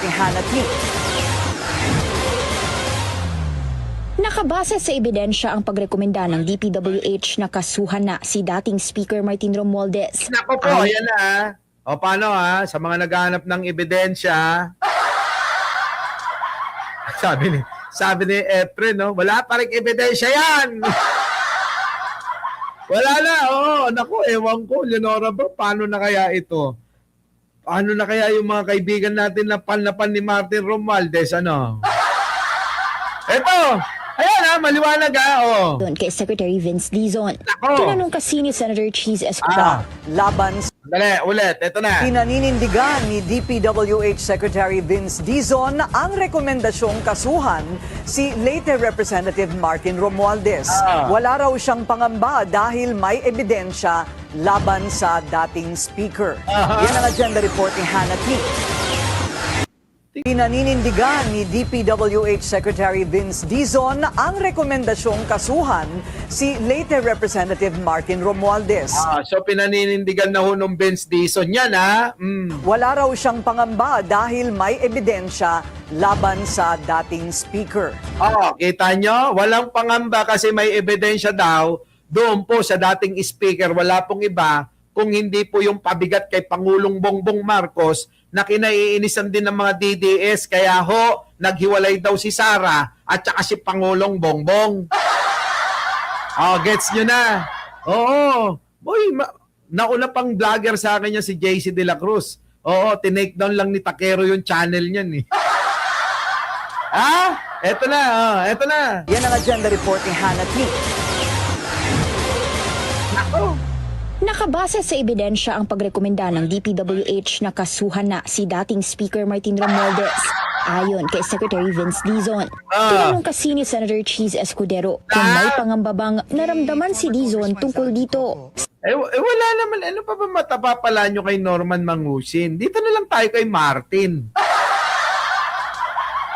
ni Hannah T. Nakabase sa ebidensya ang pagrekomenda ng DPWH na kasuhan na si dating Speaker Martin Romualdez. Nako po, yan na. O paano sa mga naghahanap ng ebidensya, sabi ni Efren, no? Wala pa rin ebidensya yan. Wala na, naku, ewan ko, Leonora bro, paano na kaya ito? Paano na kaya yung mga kaibigan natin na pan ni Martin Romualdez, ano? Eto! Ayan maliwanag Doon kay Secretary Vince Dizon. Nako. Tinanong kasi ni Senator Cheese Escobar. Laban sa Dali, ulit, eto na. pinaninindigan ni DPWH Secretary Vince Dizon ang rekomendasyong kasuhan si late Representative Martin Romualdez. Wala raw siyang pangamba dahil may ebidensya laban sa dating speaker. Yan ang agenda report ni Hannah T. Pinaninindigan ni DPWH Secretary Vince Dizon ang rekomendasyong kasuhan si late Representative Martin Romualdez. So pinaninindigan na ho nung Vince Dizon yan, Wala raw siyang pangamba dahil may ebidensya laban sa dating speaker. Kita nyo? Walang pangamba kasi may ebidensya daw doon po sa dating speaker. Wala pong iba kung hindi po yung pabigat kay Pangulong Bongbong Marcos na kinaiinisan din ng mga DDS. Kaya ho, naghiwalay daw si Sara at saka si Pangulong Bongbong. Gets nyo na? Oo. Boy, nauna pang vlogger sa akin niya si JC De La Cruz. Tinake down lang ni Takero yung channel niyan eh. Eto na, eto na. Yan ang agenda report ni Hannah T. Nakabase sa ebidensya ang pagrekomenda ng DPWH na kasuhan na si dating Speaker Martin Romualdez. Ayon kay Secretary Vince Dizon. Tinanong kasi ni Senator Cheese Escudero kung may pangamba bang naramdaman si Dizon tungkol dito. Wala naman. Ano pa ba matapapala nyo kay Norman Mangusin? Dito na lang tayo kay Martin.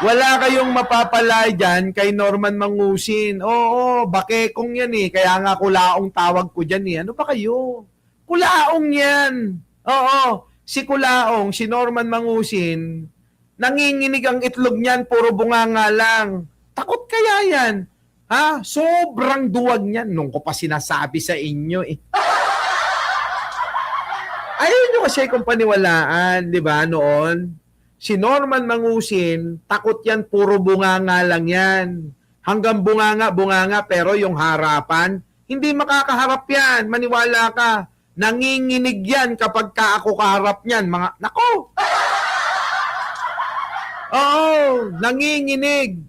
Wala kayong mapapala dyan kay Norman Mangusin. Bakekong yan eh. Kaya nga kulaong tawag ko dyan eh. Ano ba kayo? Kulaong yan. Si Kulaong, si Norman Mangusin, nanginginig ang itlog niyan, puro bunganga lang. Takot kaya yan? Sobrang duwag niyan. Nung ko pa sinasabi sa inyo eh. Ayaw nyo kasi kung paniwalaan, di ba, noon? Si Norman Mangusin, takot yan, puro bunganga lang yan. Hanggang bunganga, pero yung harapan, hindi makakaharap yan, maniwala ka. Nanginginig yan kapag ako kaharap niyan. Nako! Nanginginig.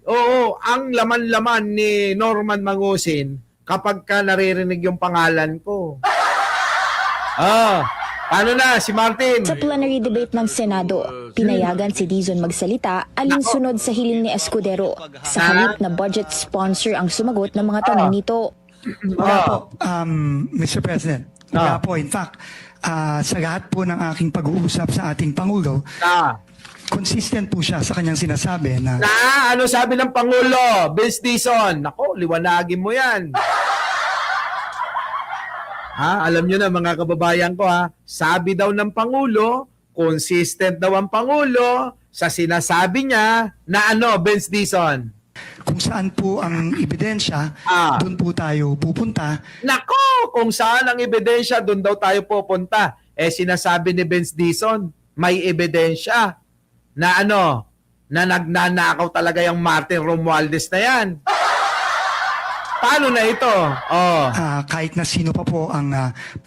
Ang laman-laman ni Norman Mangusin kapag ka naririnig yung pangalan ko. Paano na si Martin? Sa plenary debate ng Senado, pinayagan si Dizon magsalita alinsunod sa hiling ni Escudero. Sa halip na budget sponsor ang sumagot ng mga tanong nito. Wala po, Mr. President. Wala po. In fact, sa lahat po ng aking pag-uusap sa ating Pangulo, consistent po siya sa kanyang sinasabi na... Ano sabi ng Pangulo? Vince Dizon. Nako, liwanagin mo yan. Alam nyo na mga kababayan ko sabi daw ng Pangulo, consistent daw ang Pangulo sa sinasabi niya na Vince Dizon. Kung saan po ang ebidensya, doon po tayo pupunta. Nako, kung saan ang ebidensya, doon daw tayo pupunta. Sinasabi ni Vince Dizon, may ebidensya na na nagnanakaw talaga yung Martin Romualdez na yan. Paano na ito? Kahit na sino pa po ang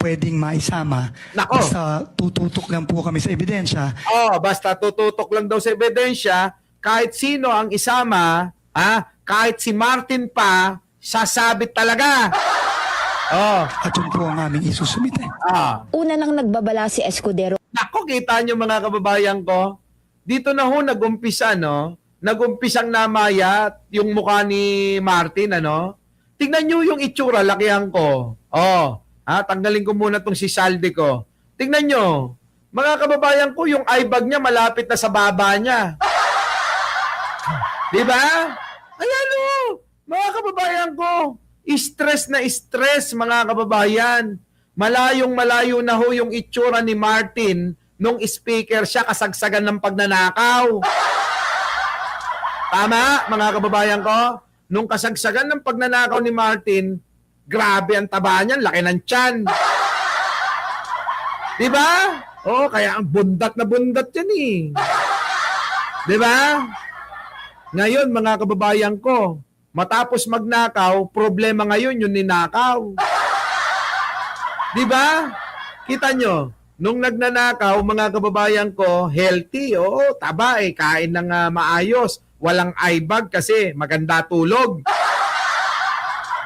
pwedeng maisama, Nako. basta tututok lang po kami sa ebidensya. Basta tututok lang daw sa ebidensya, kahit sino ang isama, kahit si Martin pa, sasabit talaga. At yun po ang aming isusumite. Una nang nagbabala si Escudero. Nako, kita nyo mga kababayan ko, dito na ho nag-umpisa, nag-umpisang namaya yung mukha ni Martin, Tignan nyo yung itsura, lakihan ko. Tanggalin ko muna tong si Salde ko. Tignan nyo, mga kababayan ko, yung eye bag niya malapit na sa baba niya. Di ba? Ayan mga kababayan ko, stress na stress, mga kababayan. Malayong malayo na ho yung itsura ni Martin nung speaker siya kasagsagan ng pagnanakaw. Tama, mga kababayan ko? Nung kasagsagan ng pagnanakaw ni Martin, grabe ang taba niyan, laki ng tiyan. Diba? Oh, kaya ang bundat na bundat yan eh. Diba? Ngayon, mga kababayan ko, matapos magnakaw, problema ngayon yung ninakaw. Diba? Kita nyo, nung nagnanakaw, mga kababayan ko, healthy, oo, taba eh, kain ng maayos, walang eye bag kasi maganda tulog.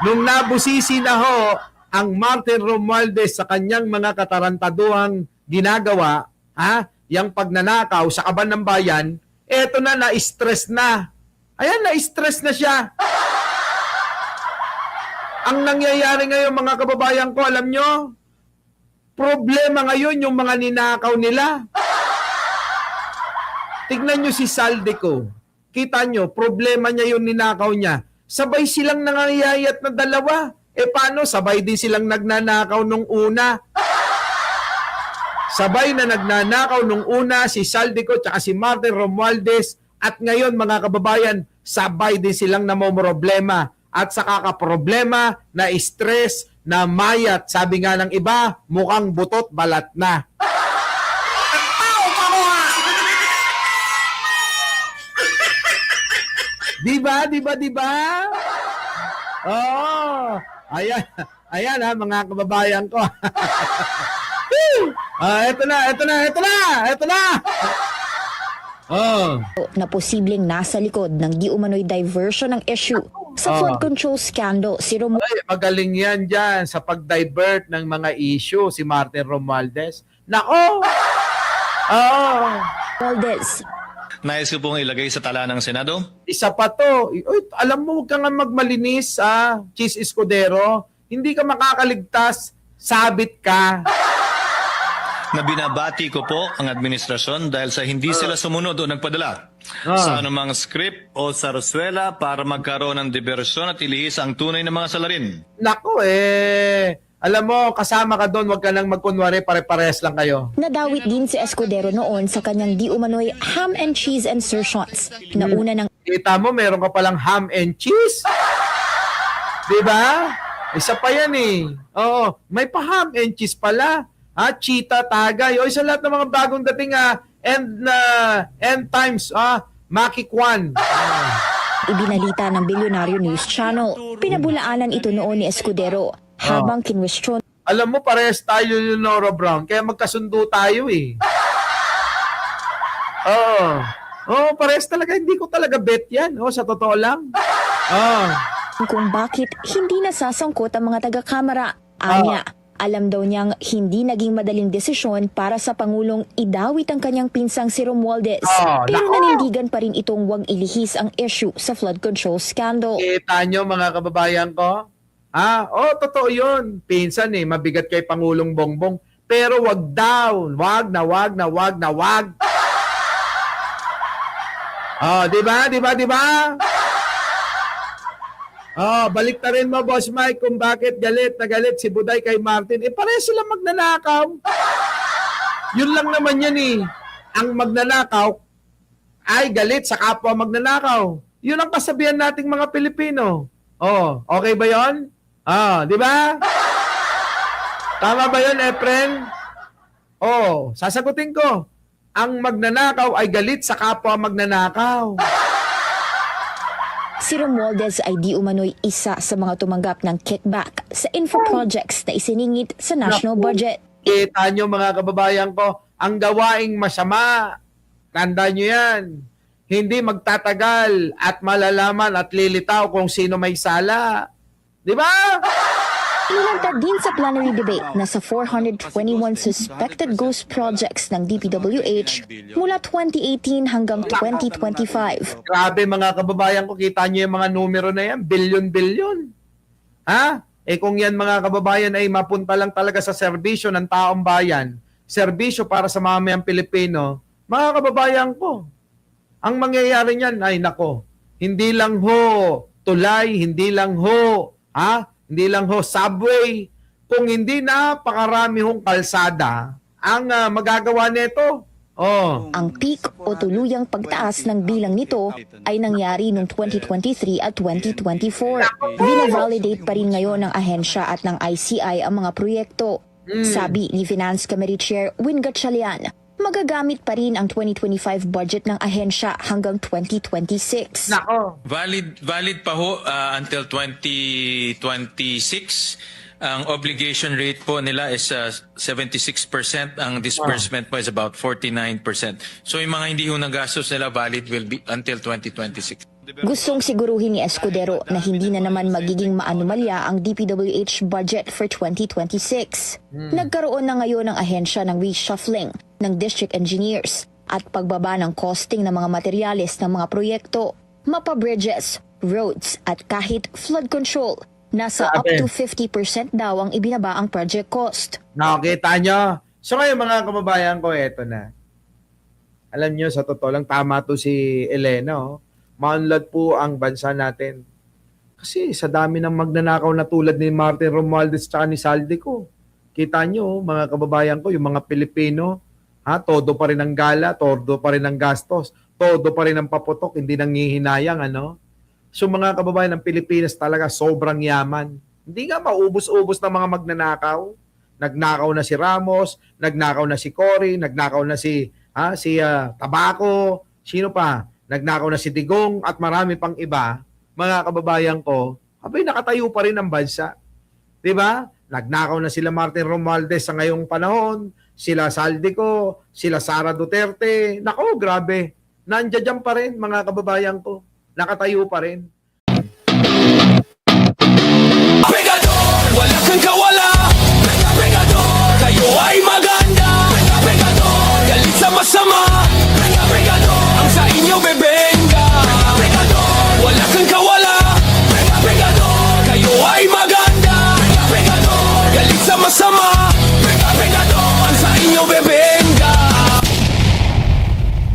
Nung nabusisi na ho, ang Martin Romualdez sa kanyang mga katarantaduhang ginagawa, yung pagnanakaw sa kaban ng bayan, eto na, na-stress na. Ayan, na-stress na siya. Ang nangyayari ngayon, mga kababayan ko, alam nyo, problema ngayon yung mga ninakaw nila. Tignan nyo si Saldico. Kita nyo, problema niya yung ninakaw niya. Sabay silang nangayayat na dalawa. E paano? Sabay din silang nagnanakaw nung una. Sabay na nagnanakaw nung una si Saldico at si Martin Romualdez. At ngayon, mga kababayan, sabay din silang namomroblema. At sa kakaproblema, na stress, na mayat. Sabi nga ng iba, mukhang butot balat na. Diba? Oh, ayan mga kababayan ko. Eto na. Oh. Na posibleng nasa likod ng di umano'y diversion ng issue sa flood control scandal si Romualdez. Ay, magaling yan dyan sa pag-divert ng mga issue si Martin Romualdez. Nako! Nais ko pong ilagay sa tala ng Senado. Isa pa to. Uy, alam mo, huwag ka nga magmalinis, Cheese Escudero. Hindi ka makakaligtas. Sabit ka. Na binabati ko po ang administrasyon dahil sa hindi sila sumunod o nagpadala sa anumang script o sarsuela para magkaroon ng diversyon at ilihis ang tunay na mga salarin. Nako alam mo, kasama ka doon, huwag ka nang magkunwari, pare-pares lang kayo. Nadawit din si Escudero noon sa kanyang di umano'y ham and cheese insertions na una ng Kita mo, meron ka palang ham and cheese. Diba? Isa pa yan eh. Oo, may pa ham and cheese pala. Cheetah, tagay. O, sa lahat ng mga bagong dating end times, Maki Kwan. ibinalita ng Billionaire News Channel. Pinabulaanan ito noon ni Escudero habang kinwestiyon Alam mo, parehas tayo yung Nora Brown, kaya magkasundo tayo eh. Oo, parehas talaga. Hindi ko talaga bet yan. Sa totoo lang. kung bakit hindi nasasangkot ang mga taga-kamara. Anya, alam daw niyang hindi naging madaling desisyon para sa Pangulong idawit ang kanyang pinsang si Romualdez. Pero nanindigan pa rin itong wag ilihis ang issue sa flood control scandal. Kita nyo mga kababayan ko? Totoo yun. Pinsan mabigat kay Pangulong Bongbong. Pero wag daw. Wag na. Diba? Balik na rin mo, Boss Mike, kung bakit galit na galit si Buday kay Martin. Pareho silang magnanakaw. Yun lang naman yan eh. Ang magnanakaw ay galit sa kapwa magnanakaw. Yun ang kasabihan nating mga Pilipino. Okay ba yun? Di ba? Tama ba yun, Efren? Sasagutin ko. Ang magnanakaw ay galit sa kapwa magnanakaw. Si Romualdez ay di umano'y isa sa mga tumanggap ng kickback sa info projects na isiningit sa national budget. Kita nyo mga kababayan ko, ang gawaing masama, tandaan nyo yan, hindi magtatagal at malalaman at lilitaw kung sino may sala. Di ba? Inilantad din sa plenary debate na sa 421 suspected ghost projects ng DPWH mula 2018 hanggang 2025. Grabe mga kababayan ko, kita nyo yung mga numero na yan, bilyon-bilyon. Kung yan mga kababayan ay mapunta lang talaga sa serbisyo ng taong bayan, serbisyo para sa mamayang Pilipino, mga kababayan ko, ang mangyayari niyan ay nako, hindi lang ho tulay, hindi lang ho subway, kung hindi napakarami hong kalsada ang magagawa nito. Oh. Ang peak o tuluyang pagtaas ng bilang nito ay nangyari noong 2023 at 2024. Binavalidate pa rin ngayon ng ahensya at ng ICI ang mga proyekto. Sabi ni Finance Committee Chair Win Gatchalian, magagamit pa rin ang 2025 budget ng ahensya hanggang 2026. Nako. Valid pa ho until 2026. Ang obligation rate po nila is 76%. Ang disbursement po is about 49%. So yung mga hindi ho nagastos nila valid will be until 2026. Gustong siguruhin ni Escudero na hindi na naman magiging maanumalya ang DPWH budget for 2026. Nagkaroon na ngayon ng ahensya ng reshuffling ng district engineers at pagbaba ng costing ng mga materyales ng mga proyekto, mapa-bridges, roads at kahit flood control. Nasa up to 50% daw ang ibinaba ang project cost. Nakakita nyo. So ngayon mga kababayan ko, eto na. Alam nyo, sa totoo lang, tama to si Elena. Oh. Maunlad po ang bansa natin. Kasi sa dami ng magnanakaw na tulad ni Martin Romualdez at ni Saldico. Kita nyo, mga kababayan ko, yung mga Pilipino, todo pa rin ang gala, todo pa rin ang gastos, todo pa rin ang paputok, hindi nanghihinayang, ano? So mga kababayan ng Pilipinas talaga sobrang yaman. Hindi nga maubos-ubos ng mga magnanakaw. Nagnakaw na si Ramos, nagnakaw na si Cory, nagnakaw na si Tabaco, sino pa? Nagnakaw na si Digong at marami pang iba. Mga kababayan ko, abay nakatayo pa rin ang bansa. 'Di ba? Nagnakaw na sila Martin Romualdez sa ngayong panahon, sila Saldico, sila Sara Duterte. Nako, grabe. Nandiyan pa rin mga kababayan ko. Nakatayo pa rin.